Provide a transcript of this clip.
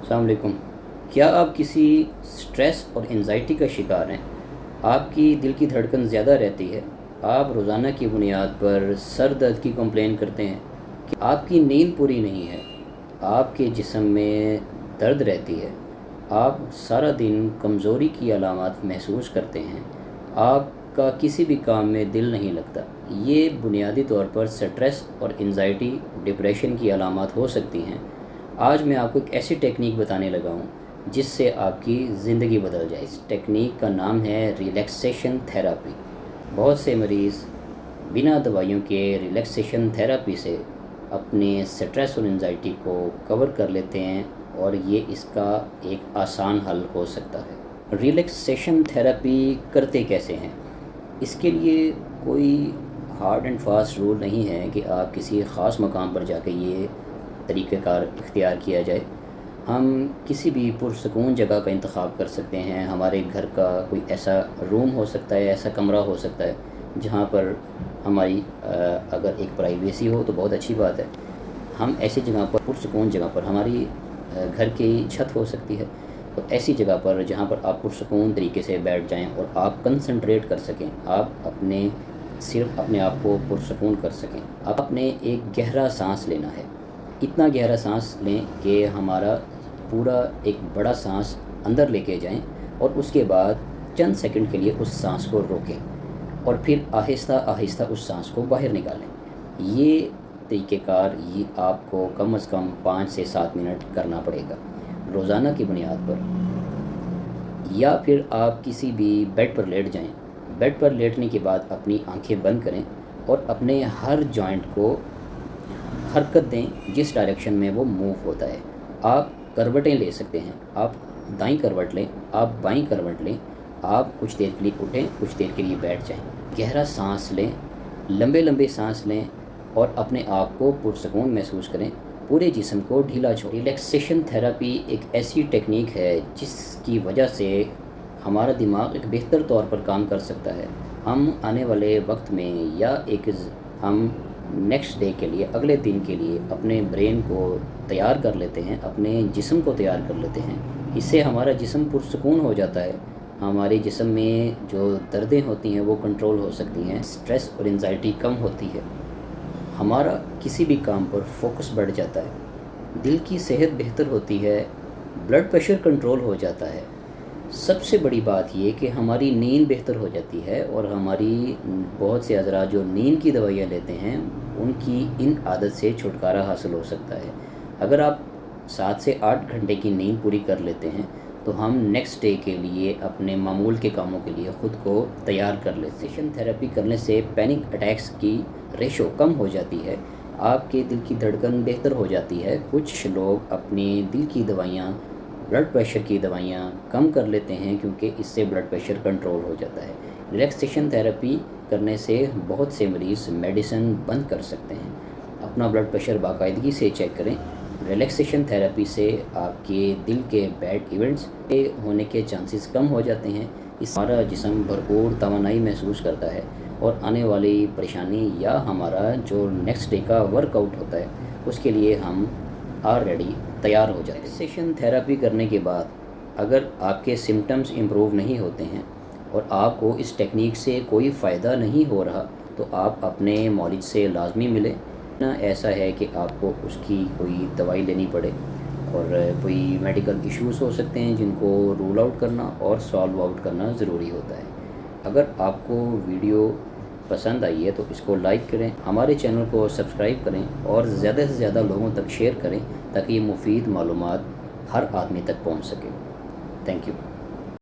السلام علیکم۔ کیا آپ کسی سٹریس اور انزائٹی کا شکار ہیں؟ آپ کی دل کی دھڑکن زیادہ رہتی ہے، آپ روزانہ کی بنیاد پر سر درد کی کمپلین کرتے ہیں، کہ آپ کی نیند پوری نہیں ہے، آپ کے جسم میں درد رہتی ہے، آپ سارا دن کمزوری کی علامات محسوس کرتے ہیں، آپ کا کسی بھی کام میں دل نہیں لگتا، یہ بنیادی طور پر سٹریس اور انزائٹی ڈپریشن کی علامات ہو سکتی ہیں۔ آج میں آپ کو ایک ایسی ٹیکنیک بتانے لگا ہوں جس سے آپ کی زندگی بدل جائے۔ اس ٹیکنیک کا نام ہے ریلیکسیشن تھیراپی۔ بہت سے مریض بنا دوائیوں کے ریلیکسیشن تھیراپی سے اپنے سٹریس اور انزائٹی کو کور کر لیتے ہیں، اور یہ اس کا ایک آسان حل ہو سکتا ہے۔ ریلیکسیشن تھیراپی کرتے کیسے ہیں؟ اس کے لیے کوئی ہارڈ اینڈ فاسٹ رول نہیں ہے کہ آپ کسی خاص مقام پر جا کے یہ طریقہ کار اختیار کیا جائے۔ ہم کسی بھی پرسکون جگہ کا انتخاب کر سکتے ہیں۔ ہمارے گھر کا کوئی ایسا روم ہو سکتا ہے، ایسا کمرہ ہو سکتا ہے جہاں پر ہماری اگر ایک پرائیویسی ہو تو بہت اچھی بات ہے۔ ہم ایسی جگہ پر پرسکون جگہ پر، ہماری گھر کی چھت ہو سکتی ہے، تو ایسی جگہ پر جہاں پر آپ پرسکون طریقے سے بیٹھ جائیں اور آپ کنسنٹریٹ کر سکیں، آپ صرف اپنے آپ کو پرسکون کر سکیں۔ آپ نے ایک گہرا سانس لینا ہے، اتنا گہرا سانس لیں کہ ہمارا پورا ایک بڑا سانس اندر لے کے جائیں، اور اس کے بعد چند سیکنڈ کے لیے اس سانس کو روکیں، اور پھر آہستہ آہستہ اس سانس کو باہر نکالیں۔ یہ طریقہ کار یہ آپ کو کم از کم 5 سے 7 منٹ کرنا پڑے گا روزانہ کی بنیاد پر۔ یا پھر آپ کسی بھی بیڈ پر لیٹ جائیں، بیڈ پر لیٹنے کے بعد اپنی آنکھیں بند کریں اور اپنے ہر جوائنٹ کو حرکت دیں جس ڈائریکشن میں وہ موو ہوتا ہے۔ آپ کروٹیں لے سکتے ہیں، آپ دائیں کروٹ لیں، آپ بائیں کروٹ لیں، آپ کچھ دیر کے لیے اٹھیں، کچھ دیر کے لیے بیٹھ جائیں، گہرا سانس لیں، لمبے لمبے سانس لیں، اور اپنے آپ کو پرسکون محسوس کریں، پورے جسم کو ڈھیلا چھوڑیں۔ ریلیکسیشن تھیراپی ایک ایسی ٹیکنیک ہے جس کی وجہ سے ہمارا دماغ ایک بہتر طور پر کام کر سکتا ہے۔ ہم آنے والے وقت میں یا ہم نیکسٹ ڈے کے لیے، اگلے دن کے لیے اپنے برین کو تیار کر لیتے ہیں، اپنے جسم کو تیار کر لیتے ہیں۔ اس سے ہمارا جسم پرسکون ہو جاتا ہے، ہمارے جسم میں جو دردیں ہوتی ہیں وہ کنٹرول ہو سکتی ہیں، سٹریس اور انزائٹی کم ہوتی ہے، ہمارا کسی بھی کام پر فوکس بڑھ جاتا ہے، دل کی صحت بہتر ہوتی ہے، بلڈ پریشر کنٹرول ہو جاتا ہے۔ سب سے بڑی بات یہ کہ ہماری نیند بہتر ہو جاتی ہے، اور ہماری بہت سے حضرات جو نیند کی دوائیاں لیتے ہیں ان کی ان عادت سے چھٹکارا حاصل ہو سکتا ہے۔ اگر آپ 7 سے 8 گھنٹے کی نیند پوری کر لیتے ہیں تو ہم نیکسٹ ڈے کے لیے اپنے معمول کے کاموں کے لیے خود کو تیار کر لیتے ہیں۔ ریلیکسیشن تھیراپی کرنے سے پینک اٹیکس کی ریشو کم ہو جاتی ہے، آپ کے دل کی دھڑکن بہتر ہو جاتی ہے۔ کچھ لوگ اپنے دل کی دوائیاں، بلڈ پریشر کی دوائیاں کم کر لیتے ہیں کیونکہ اس سے بلڈ پریشر کنٹرول ہو جاتا ہے۔ ریلیکسیشن تھیراپی کرنے سے بہت سے مریض میڈیسن بند کر سکتے ہیں۔ اپنا بلڈ پریشر باقاعدگی سے چیک کریں۔ ریلیکسیشن تھیراپی سے آپ کے دل کے بیڈ ایونٹس ہونے کے چانسز کم ہو جاتے ہیں، اس ہمارا جسم بھرپور توانائی محسوس کرتا ہے، اور آنے والی پریشانی یا ہمارا جو نیکسٹ ڈے کا ورک آؤٹ ہوتا ہے اس کے لیے ہم آلریڈی تیار ہو جاتے ہیں۔ ریلیکسیشن تھیراپی کرنے کے بعد اگر آپ کے سمٹمز امپروو نہیں ہوتے ہیں اور آپ کو اس ٹیکنیک سے کوئی فائدہ نہیں ہو رہا تو آپ اپنے معالج سے لازمی ملیں۔ نہ ایسا ہے کہ آپ کو اس کی کوئی دوائی لینی پڑے، اور کوئی میڈیکل ایشوز ہو سکتے ہیں جن کو رول آؤٹ کرنا اور سالو آؤٹ کرنا ضروری ہوتا ہے۔ اگر آپ کو ویڈیو پسند آئی ہے تو اس کو لائک کریں، ہمارے چینل کو سبسکرائب کریں، اور زیادہ سے زیادہ لوگوں تک شیئر کریں تاکہ یہ مفید معلومات ہر آدمی تک پہنچ سکے۔ Thank you.